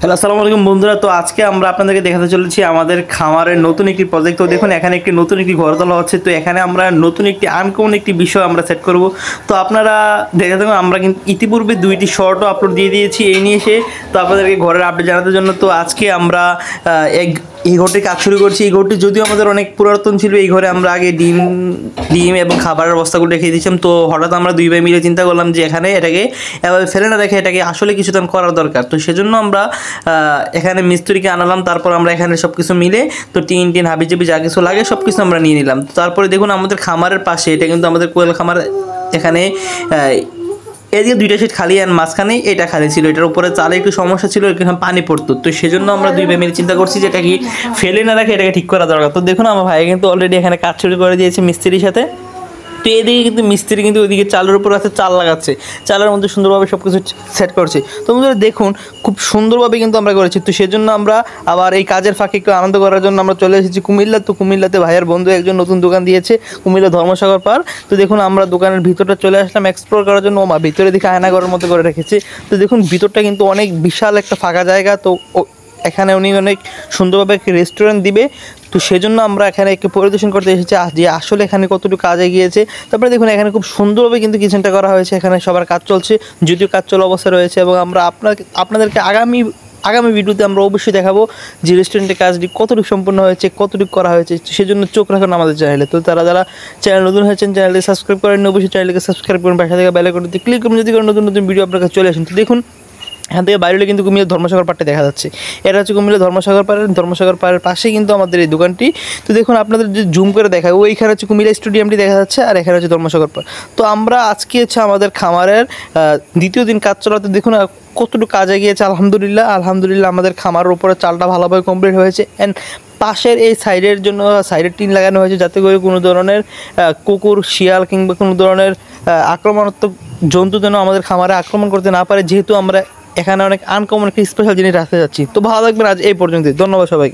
Hello, আসসালামু আলাইকুম বন্ধুরা। তো আজকে আমরা আপনাদেরকে দেখাতে চলেছি আমাদের খামারের নতুন একটি প্রজেক্ট। তো দেখুন, এখানে একটি নতুন একটি ঘর তোলা হচ্ছে। তো এখানে আমরা নতুন একটি আনকমন একটি বিষয় আমরা সেট করব। তো আপনারা দেখে থাকুন, আমরা কিন্তু ইতিপূর্বে দুইটি শর্টও আপলোড দিয়ে দিয়েছি এই নিয়ে এসে। তো আপনাদেরকে ঘরের আপডেট জানানোর জন্য তো আজকে আমরা এই ঘরটির কাজ শুরু করছি। এই ঘরটি যদিও আমাদের অনেক পুরাতন ছিল। এই ঘরে আমরা আগে ডিম এবং খাবারের বস্তাগুলো রেখে দিয়েছিলাম। তো হঠাৎ আমরা দুই ভাই মিলে চিন্তা করলাম যে এখানে এটাকে এভাবে ফেলে না রেখে এটাকে আসলে কিছুটা করার দরকার। তো সেজন্য আমরা এখানে মিস্ত্রিকে আনালাম। তারপর আমরা এখানে সব কিছু মিলে তো টিন হাবিজাবি যা কিছু লাগে সব কিছু আমরা নিয়ে নিলাম। তারপরে দেখুন, আমাদের খামারের পাশে, এটা কিন্তু আমাদের কোয়েল খামার, এখানে এদিকে দুইটা সিট খালি আর মাঝখানে এটা খালি ছিল। এটার উপরে চালে একটু সমস্যা ছিল, এখানে পানি পড়তো। তো সেজন্য আমরা দুই ভাই মিলে চিন্তা করছি যে এটাকে ফেলে না রাখে এটাকে ঠিক করা দরকার। তো দেখুন, আমার ভাই কিন্তু অলরেডি এখানে কাজ শুরু করে দিয়েছে মিস্ত্রির সাথে। তো এদিকে কিন্তু মিস্ত্রি কিন্তু ওইদিকে চালের উপর আছে, চাল লাগাচ্ছে, চালের মধ্যে সুন্দরভাবে সব কিছু সেট করছে। তো বন্ধুরা দেখুন, খুব সুন্দরভাবে কিন্তু আমরা করেছি। তো সেজন্য আমরা আবার এই কাজের ফাঁকে একটু আনন্দ করার জন্য আমরা চলে এসেছি কুমিল্লা। তো কুমিল্লাতে ভাইয়ের বন্ধু একজন নতুন দোকান দিয়েছে, কুমিল্লা ধর্মসাগর পার। তো দেখুন, আমরা দোকানের ভিতরটা চলে আসলাম এক্সপ্লোর করার জন্য। ওমা, ভিতরে দিকে আয়নাঘরের মতো করে রেখেছে। তো দেখুন, ভিতরটা কিন্তু অনেক বিশাল একটা ফাঁকা জায়গা। তো এখানে উনি অনেক সুন্দরভাবে একটি রেস্টুরেন্ট দিবে। তো সেজন্য আমরা এখানে একটু পরিদর্শন করতে এসেছি যে আসলে এখানে কতটুকু কাজ এগিয়েছে। তারপরে দেখুন, এখানে খুব সুন্দরভাবে কিন্তু কিচেনটা করা হয়েছে। এখানে সবার কাজ চলছে, যদিও কাজ চলা অবস্থা রয়েছে। এবং আমরা আপনাদেরকে আগামী ভিডিওতে আমরা অবশ্যই দেখাবো যে রেস্টুরেন্টের কাজটি কতটুকু সম্পূর্ণ হয়েছে, কতটুকু করা হয়েছে। সেজন্য চোখ রাখুন আমাদের চ্যানেলে। তো যারা চ্যানেল নতুন হয়েছেন, চ্যানেলটি সাবস্ক্রাইব করেন, অবশ্যই চ্যানেলকে সাবস্ক্রাইব করুন, পাশে থেকে বেল আইকনটি ক্লিক করুন, যদি কোনো নতুন নতুন ভিডিও আপনার কাছে চলে আসেন। তো দেখুন, এখান থেকে বাইরে কিন্তু কুমিল্লা ধর্মসাগর পাড়টা দেখা যাচ্ছে। এটা হচ্ছে কুমিল্লা ধর্মসাগর পাড়ের পাশে কিন্তু আমাদের এই দোকানটি। তো দেখুন, আপনাদের যে জুম করে দেখায়, ওইখানে হচ্ছে কুমিল্লা স্টেডিয়ামটি দেখা যাচ্ছে, আর এখানে হচ্ছে ধর্মসাগর পাড়। তো আমরা আজকে হচ্ছে আমাদের খামারের দ্বিতীয় দিন কাজ চলাতে দেখুন কতটুকু কাজ এগিয়েছে। আলহামদুলিল্লাহ আমাদের খামারের উপরে চালটা ভালোভাবে কমপ্লিট হয়েছে। অ্যান্ড পাশের এই সাইডের জন্য সাইডের টিন লাগানো হয়েছে, যাতে করে কোনো ধরনের কুকুর, শিয়াল কিংবা কোনো ধরনের আক্রমণাত্মক জন্তু যেন আমাদের খামারে আক্রমণ করতে না পারে, যেহেতু আমরা এখানে অনেক আনকমন একটা স্পেশাল জিনিস রাখতে যাচ্ছি। তো ভালো থাকবেন, আজ এই পর্যন্তই। ধন্যবাদ সবাইকে।